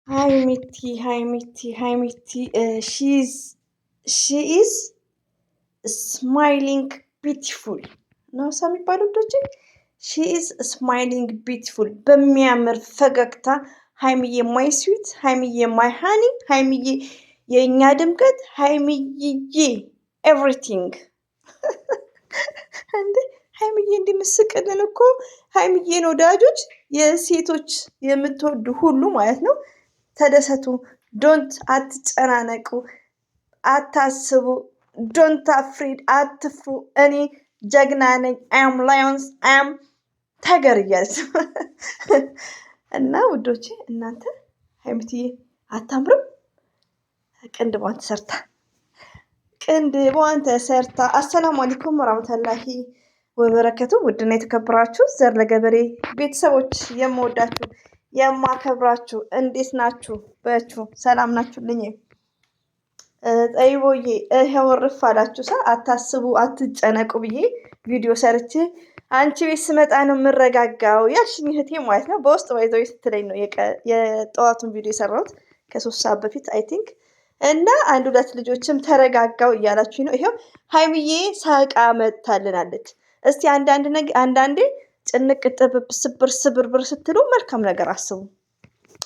Hi Mitty. She is smiling beautiful ነው ሰው የሚባለው ልጆች ሺ ኢዝ ስማይሊንግ ቢዩቲፉል በሚያምር ፈገግታ ሀይሚዬ ማይ ስዊት ሀይሚዬ ማይ ሃኒ ሀይሚዬ የእኛ ድምቀት ሀይሚዬ ኤቭሪቲንግ እንዴ ሀይሚዬ እንዲምስቅልን እኮ ሀይሚዬን ወዳጆች የሴቶች የምትወዱ ሁሉ ማለት ነው ተደሰቱ። ዶንት አትጨናነቁ፣ አታስቡ። ዶንት አፍሪድ አትፍሩ። እኔ ጀግና ነኝ። አም ላዮንስ አም ታገር እያለች እና ውዶቼ እናንተ ሀይሚትዬ አታምርም? ቅንድቧን ተሰርታ። አሰላሙ አለይኩም ወራህመቱላሂ ወበረከቱ። ውድና የተከበራችሁ ዘር ለገበሬ ቤተሰቦች የምወዳችሁ የማከብራችሁ እንዴት ናችሁ? በያችሁ ሰላም ናችሁልኝ? ጠይቦዬ ይሄው ርፍ አላችሁ። አታስቡ አትጨነቁ ብዬ ቪዲዮ ሰርቼ አንቺ ቤት ስመጣ ነው የምረጋጋው ያልሽኝ እህቴ ማለት ነው። በውስጥ ባይዘው ስትለኝ ነው የጠዋቱን ቪዲዮ የሰራሁት ከ3 ሰዓት በፊት አይ ቲንክ። እና አንድ ሁለት ልጆችም ተረጋጋው እያላችሁ ነው። ይሄው ሀይሚዬ ሳቃ መጥታልናለች። እስቲ አንዳንዴ ጭንቅ ጥብብ ስብርብር ስትሉ መልካም ነገር አስቡ።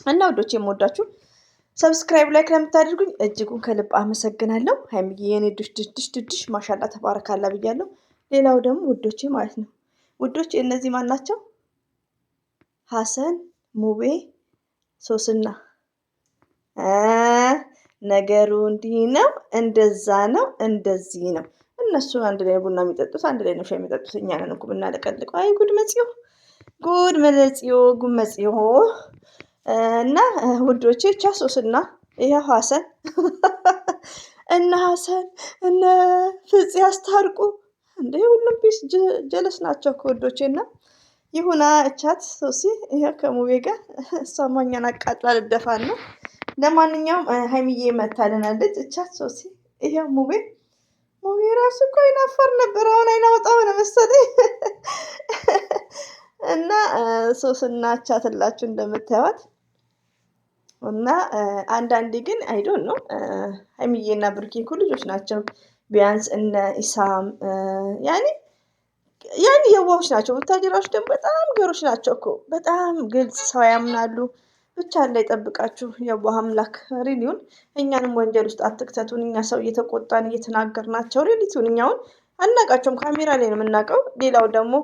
እና ውዶች የምወዳችሁ ሰብስክራይብ ላይክ ለምታደርጉኝ እጅጉን ከልብ አመሰግናለሁ። ሀይሚዬ የኔ ድሽ ማሻላ ተባረካላ ብያለሁ። ሌላው ደግሞ ውዶቼ ማለት ነው ውዶች እነዚህ ማን ናቸው? ሀሰን፣ ሙቤ፣ ሶስና። ነገሩ እንዲህ ነው፣ እንደዛ ነው፣ እንደዚህ ነው። እነሱ አንድ ላይ ቡና የሚጠጡት አንድ ላይ ነው ሻይ የሚጠጡት። እኛ ነን እኮ ብናለቀልቀው። አይ ጉድ መጽዮ ጉድ መጽዮ። እና ውዶቼ ቻሶስና ይሄው ሀሰን እነ ሀሰን እነ ፍጽ ያስታርቁ እንደ ሁሉም ፒስ ጀለስ ናቸው ከወዶቼ። እና ይሁና እቻት ሶሲ ይሄ ከሙቤ ጋር እሷማኛን አቃጥላ ልደፋን ነው። ለማንኛውም ሀይሚዬ መታልናለች። እቻት ሶሲ ይሄ ሙቤ ራሱ እኮ አይናፈር ነበር፣ አሁን አይናወጣ ሆነ መሰለኝ። እና ሶስና እቻትላችሁ እንደምታዩት። እና አንዳንዴ ግን አይዶን ነው ሀይሚዬና ብሩኬ እኮ ልጆች ናቸው። ቢያንስ እነ ኢሳም ያኔ የዋሆች ናቸው። ወታደራዎች ደግሞ በጣም ገሮች ናቸው እኮ በጣም ግልጽ ሰው ያምናሉ። ብቻ ላይ ጠብቃችሁ የዋህ አምላክ ሪሊውን እኛንም ወንጀል ውስጥ አትክተቱን። እኛ ሰው እየተቆጣን እየተናገርናቸው ሪሊቲውን እኛውን አናውቃቸውም፣ ካሜራ ላይ ነው የምናውቀው። ሌላው ደግሞ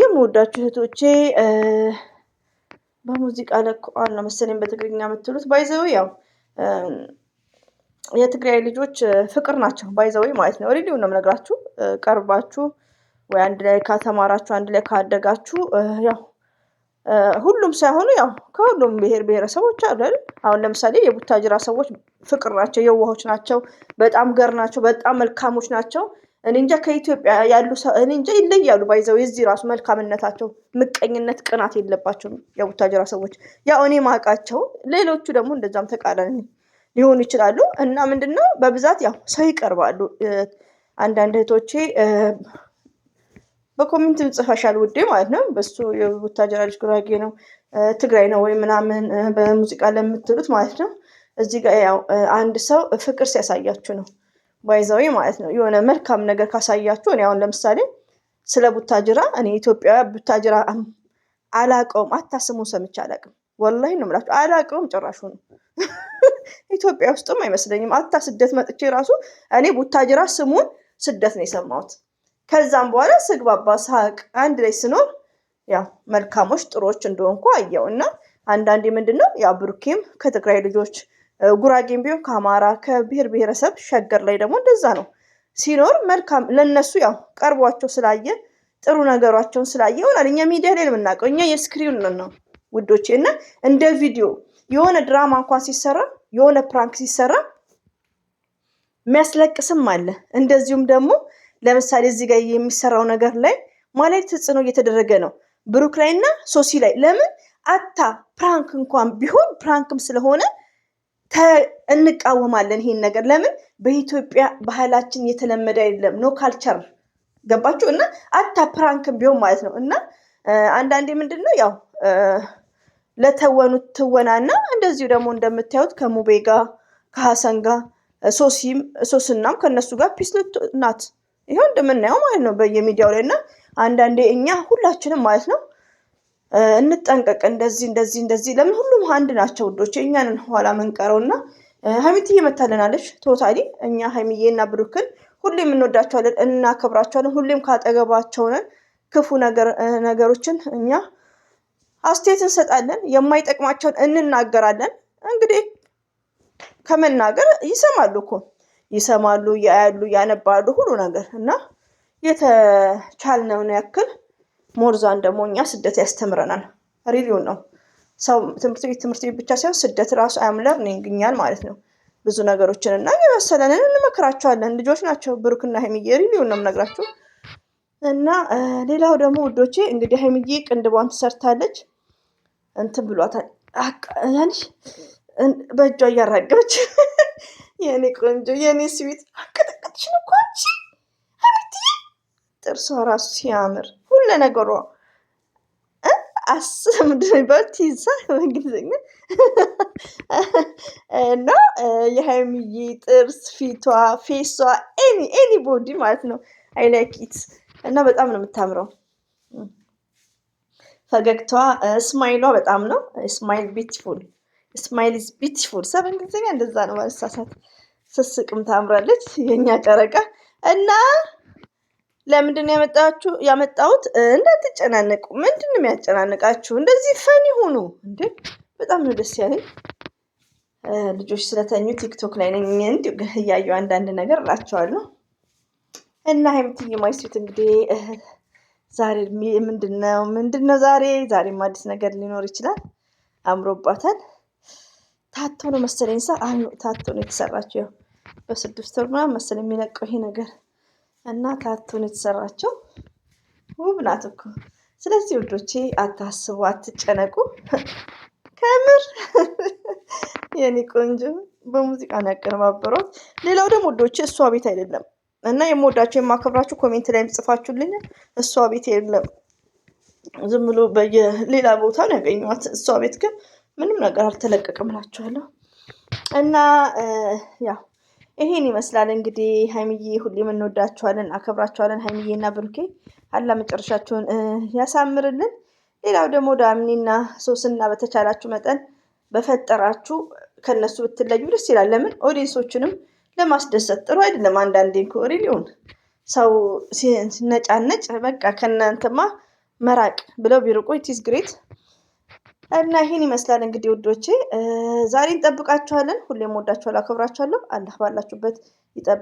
የምወዳችሁ እህቶቼ በሙዚቃ ለቀዋል ነው መሰለኝ በትግርኛ የምትሉት። ባይዘው ያው የትግራይ ልጆች ፍቅር ናቸው ባይዘው ማለት ነው። ሪሊው ነው የምነግራችሁ። ቀርባችሁ ወይ አንድ ላይ ከተማራችሁ አንድ ላይ ካደጋችሁ ያው ሁሉም ሳይሆኑ ያው ከሁሉም ብሔር ብሔረሰቦች አሉ አይደል? አሁን ለምሳሌ የቡታጅራ ሰዎች ፍቅር ናቸው፣ የዋሆች ናቸው፣ በጣም ገር ናቸው፣ በጣም መልካሞች ናቸው። እኔ እንጃ ከኢትዮጵያ ያሉ እኔ እንጃ ይለያሉ። ባይዘው የዚህ ራሱ መልካምነታቸው፣ ምቀኝነት፣ ቅናት የለባቸውም የቡታጅራ ሰዎች። ያው እኔ ማውቃቸው ሌሎቹ ደግሞ እንደዛም ተቃራኒ ሊሆኑ ይችላሉ። እና ምንድነው በብዛት ያው ሰው ይቀርባሉ። አንዳንድ እህቶቼ በኮሜንት ጽፈሻል ውዴ ማለት ነው። በሱ የቡታጅራ ልጅ ጉራጌ ነው ትግራይ ነው ወይ ምናምን በሙዚቃ ለምትሉት ማለት ነው። እዚህ ጋር ያው አንድ ሰው ፍቅር ሲያሳያችሁ ነው ባይዘው ማለት ነው። የሆነ መልካም ነገር ካሳያችሁ እኔ አሁን ለምሳሌ ስለ ቡታጅራ እኔ ኢትዮጵያ ቡታጅራ አላውቀውም፣ አታስሙን ሰምቼ አላውቅም። ወላሂ ነው የምላችሁ አላውቀውም ጭራሹ ነው። ኢትዮጵያ ውስጥም አይመስለኝም። አታ ስደት መጥቼ ራሱ እኔ ቡታጅራ ስሙን ስደት ነው የሰማሁት። ከዛም በኋላ ስግባባ ሳቅ አንድ ላይ ስኖር ያው መልካሞች ጥሮች እንደሆንኩ አየው። እና አንዳንዴ ምንድነው ያው ብሩኬም ከትግራይ ልጆች ጉራጌም ቢሆን ከአማራ ከብሔር ብሔረሰብ ሸገር ላይ ደግሞ እንደዛ ነው ሲኖር መልካም ለነሱ ያው ቀርቧቸው ስላየ ጥሩ ነገሯቸውን ስላየ ይሆናል። እኛ ሚዲያ ላይ ነው የምናውቀው፣ እኛ የስክሪን ነው ውዶቼ። እና እንደ ቪዲዮ የሆነ ድራማ እንኳን ሲሰራ የሆነ ፕራንክ ሲሰራ የሚያስለቅስም አለ። እንደዚሁም ደግሞ ለምሳሌ እዚህ ጋር የሚሰራው ነገር ላይ ማለት ተጽዕኖ እየተደረገ ነው ብሩክ ላይ እና ሶሲ ላይ። ለምን አታ ፕራንክ እንኳን ቢሆን ፕራንክም ስለሆነ እንቃወማለን ይሄን ነገር። ለምን በኢትዮጵያ ባህላችን የተለመደ አይደለም፣ ኖ ካልቸር። ገባችሁ? እና አታ ፕራንክም ቢሆን ማለት ነው። እና አንዳንዴ ምንድነው ያው ለተወኑት ትወናና እንደዚሁ ደግሞ እንደምታዩት ከሙቤ ጋር ከሀሰን ጋር ሶስናም ከነሱ ጋር ፒስ ናት። ይኸው እንደምናየው ማለት ነው በየሚዲያው ላይ እና አንዳንዴ እኛ ሁላችንም ማለት ነው እንጠንቀቅ። እንደዚህ ለምን ሁሉም አንድ ናቸው ውዶች፣ እኛንን ኋላ መንቀረውና ሀይሚትዬ መታለናለች። ቶታሊ እኛ ሀይሚዬና ብሩክን ሁሌም እንወዳቸዋለን፣ እናከብራቸዋለን። ሁሌም ካጠገባቸው ነን። ክፉ ነገሮችን እኛ አስተያየት እንሰጣለን፣ የማይጠቅማቸውን እንናገራለን። እንግዲህ ከመናገር ይሰማሉ፣ ያያሉ፣ ያነባሉ ሁሉ ነገር እና የተቻልነውን ያክል ሞርዛን ደግሞ እኛ ስደት ያስተምረናል። ሪሊውን ነው ሰው ትምህርት ቤት ብቻ ሳይሆን ስደት ራሱ አያምለር ነኝኛል ማለት ነው። ብዙ ነገሮችን እና የመሰለንን እንመክራቸዋለን። ልጆች ናቸው ብሩክና ሀይሚዬ፣ ሪሊውን ነው የምነግራችሁ። እና ሌላው ደግሞ ውዶቼ እንግዲህ ሀይሚዬ ቅንድቧን ትሰርታለች፣ እንትን ብሏታል ያንሽ በእጇ እያራገበች የኔ ቆንጆ የኔ ስዊት አቀጠቀጥሽን እኮ አንቺ ሀይሚዬ። ጥርሷ ራሱ ሲያምር ሁሉ ነገሯ ምንድን ቲዛ በእንግሊዝኛ እና የሀይሚዬ ጥርስ፣ ፊቷ፣ ፌሷ ኤኒ ቦዲ ማለት ነው አይ ላይክ ኢት እና በጣም ነው የምታምረው። ፈገግታዋ ስማይሏ በጣም ነው ስማይል ኢዝ ቢዩቲፉል ሰብ እንግሊዝኛ እንደዛ ነው ባልሳሳት። ስስቅም ታምራለች የኛ ጨረቃ እና ለምንድን ነው ያመጣሁት? እንዳትጨናነቁ። ምንድን ነው የሚያጨናንቃችሁ? እንደዚህ ፈን ይሁኑ እንዴ! በጣም ነው ደስ ያለኝ። ልጆች ስለተኙ ቲክቶክ ላይ ነኝ እንዲሁ እያየሁ አንዳንድ ነገር እላቸዋለሁ። እና ሀይሚትዬ ማይስት እንግዲህ ዛሬ ምንድን ነው ዛሬም አዲስ ነገር ሊኖር ይችላል። አምሮባታል። ታቶ ነው መሰለኝ ታቶ ነው የተሰራቸው። ያው በ6 ወር ምናምን መሰለኝ የሚለቀው ይሄ ነገር እና ታቶ ነው የተሰራቸው። ውብ ናት እኮ። ስለዚህ ውዶቼ አታስቡ፣ አትጨነቁ። ከምር የኔ ቆንጆ በሙዚቃ ነው ያቀነባበሯት። ሌላው ደግሞ ውዶቼ እሷ ቤት አይደለም እና የምወዳቸው የማከብራችሁ ኮሜንት ላይ ጽፋችሁልኝ፣ እሷ ቤት የለም ዝም ብሎ በየሌላ ቦታ ነው ያገኘኋት። እሷ ቤት ግን ምንም ነገር አልተለቀቀም እላችኋለሁ። እና ያው ይሄን ይመስላል እንግዲህ ሀይሚዬ፣ ሁሌም እንወዳችኋለን፣ አከብራችኋለን። ሀይሚዬ እና ብሩኬ አላ መጨረሻችሁን ያሳምርልን። ሌላው ደግሞ ዳምኒና ሶስና በተቻላችሁ መጠን በፈጠራችሁ ከነሱ ብትለዩ ደስ ይላል። ለምን ኦዲየንሶችንም ለማስደሰት ጥሩ አይደለም። አንዳንዴ እኮ ሪሊውን ሰው ሲነጫነጭ በቃ ከእናንተማ መራቅ ብለው ቢርቁ ኢትስ ግሬት። እና ይሄን ይመስላል እንግዲህ ውዶቼ፣ ዛሬ እንጠብቃችኋለን። ሁሌም ወዳችኋለሁ፣ አከብራችኋለሁ። አላህ ባላችሁበት ይጠብቅ።